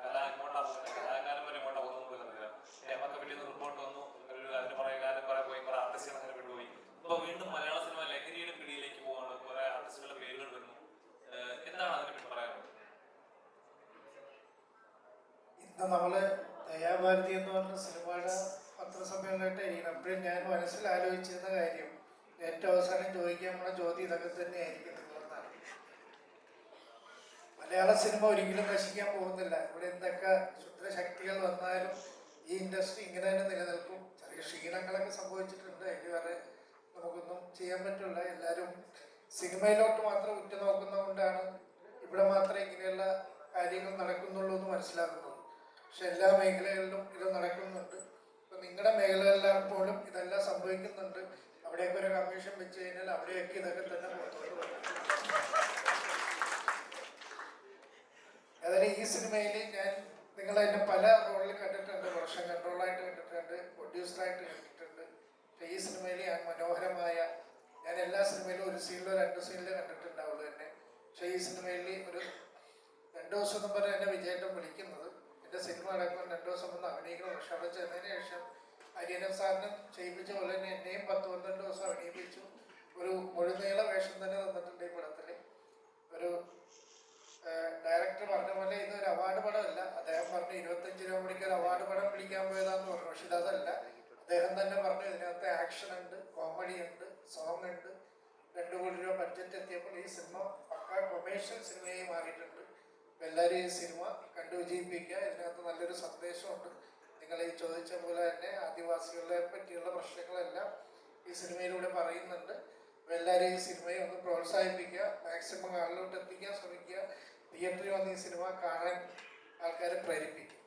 കലാകാരന്മാർ ഇങ്ങോട്ടാ പോകുന്നത് അറിയാം. നമുക്ക് പറ്റിയ റിപ്പോർട്ട് വന്നു, അതിന് പറയാൻ കുറെ പോയി, കുറെ ആർട്ടിസ്റ്റുകൾ അങ്ങനെ വിട്ടുപോയി. ഇപ്പൊ വീണ്ടും മലയാള സിനിമ ലഹരിയുടെ പിടിയിലേക്ക് പോവാണ്, കുറെ ആർട്ടിസ്റ്റുകളുടെ പേരുകൾ വരുന്നു. എന്താണ് അതിനെപ്പറ്റി പറയാനുള്ളത്? ഇന്ന് നമ്മള് ദയാഭാരതി എന്ന് പറഞ്ഞ സിനിമയുടെ പത്രസമ്മേളനമായിട്ട് ഇരിക്കണം. അപ്പോഴും ഞാൻ മനസ്സിൽ ആലോചിച്ചിരുന്ന കാര്യം, ഏറ്റവും അവസാനം ചോദിക്കാൻ പോണ ചോദ്യം ഇതൊക്കെ തന്നെയായിരിക്കും. മലയാള സിനിമ ഒരിക്കലും നശിക്കാൻ പോകുന്നില്ല. ഇവിടെ എന്തൊക്കെ ശുദ്രശക്തികൾ വന്നാലും ഈ ഇൻഡസ്ട്രി ഇങ്ങനെ തന്നെ നിലനിൽക്കും. ചെറിയ ക്ഷീണങ്ങളൊക്കെ സംഭവിച്ചിട്ടുണ്ട്, അതിന് വരെ നമുക്കൊന്നും ചെയ്യാൻ പറ്റില്ല. എല്ലാവരും സിനിമയിലോട്ട് മാത്രം ഉറ്റുനോക്കുന്നത് കൊണ്ടാണ് ഇവിടെ മാത്രമേ ഇങ്ങനെയുള്ള കാര്യങ്ങൾ നടക്കുന്നുള്ളൂ എന്ന് മനസ്സിലാക്കുന്നത്. പക്ഷെ എല്ലാ മേഖലകളിലും ഇത് നടക്കുന്നുണ്ട്. ഇപ്പം നിങ്ങളുടെ മേഖലകളിലാണ് പോലും ഇതെല്ലാം സംഭവിക്കുന്നുണ്ട്. അവിടെയൊക്കെ ഒരു കമ്മീഷൻ വെച്ച് കഴിഞ്ഞാൽ അവിടെയൊക്കെ ഇതൊക്കെ തന്നെ പുറത്തോട്ട് വരും. അതായത് ഈ സിനിമയിൽ ഞാൻ നിങ്ങളെന്നെ പല റോളിൽ കണ്ടിട്ടുണ്ട്. പ്രൊഡക്ഷൻ കൺട്രോളായിട്ട് കണ്ടിട്ടുണ്ട്, പ്രൊഡ്യൂസറായിട്ട് കണ്ടിട്ടുണ്ട്. പക്ഷേ ഈ സിനിമയിൽ ഞാൻ മനോഹരമായ, ഞാൻ എല്ലാ സിനിമയിലും ഒരു സീനിലോ 2 സീനിലോ കണ്ടിട്ടുണ്ടാവുള്ളൂ തന്നെ. പക്ഷേ ഈ സിനിമയിൽ ഒരു 2 ദിവസം മുമ്പ് എന്നെ വിജയേട്ടൻ വിളിക്കുന്നത്, എൻ്റെ സിനിമ അടക്കം 2 ദിവസം മുമ്പ് അഭിനയിക്കണം. പക്ഷെ അവിടെ ചെന്നതിന് ശേഷം അരിയന സാറിനും ചെയ്യിപ്പിച്ച പോലെ തന്നെ എന്നെയും 10-12 ദിവസം അഭിനയിപ്പിച്ചു. ഒരു മുഴുനീള വേഷം തന്നെ തന്നിട്ടുണ്ട് ഈ പടത്തിൽ. ഒരു ഡയറക്ടർ പറഞ്ഞ പോലെ ഇതൊരു അവാർഡ് പടമല്ല. അദ്ദേഹം പറഞ്ഞു 25 രൂപ മണിക്ക് ഒരു അവാർഡ് പടം വിളിക്കാൻ പോയതാന്ന് പറഞ്ഞു. പക്ഷെ ഇതല്ല. അദ്ദേഹം തന്നെ പറഞ്ഞു ഇതിനകത്ത് ആക്ഷൻ ഉണ്ട്, കോമഡി ഉണ്ട്, സോങ് ഉണ്ട്. 2 കോടി രൂപ ബഡ്ജറ്റ് എത്തിയപ്പോൾ ഈ സിനിമ പക്കാ കൊമേഴ്ഷ്യൽ സിനിമയായി മാറിയിട്ടുണ്ട്. എല്ലാവരും ഈ സിനിമ കണ്ടു വിജയിപ്പിക്കുക. ഇതിനകത്ത് നല്ലൊരു സന്ദേശമുണ്ട്. നിങ്ങൾ ഈ ചോദിച്ച പോലെ തന്നെ ആദിവാസികളെ പറ്റിയുള്ള പ്രശ്നങ്ങളെല്ലാം ഈ സിനിമയിലൂടെ പറയുന്നുണ്ട്. എല്ലാവരും ഈ സിനിമയെ ഒന്ന് പ്രോത്സാഹിപ്പിക്കുക, മാക്സിമം ആളിലോട്ട് എത്തിക്കാൻ ശ്രമിക്കുക. തിയേറ്ററിൽ വന്ന് ഈ സിനിമ കാണാൻ ആൾക്കാരെ പ്രേരിപ്പിക്കും.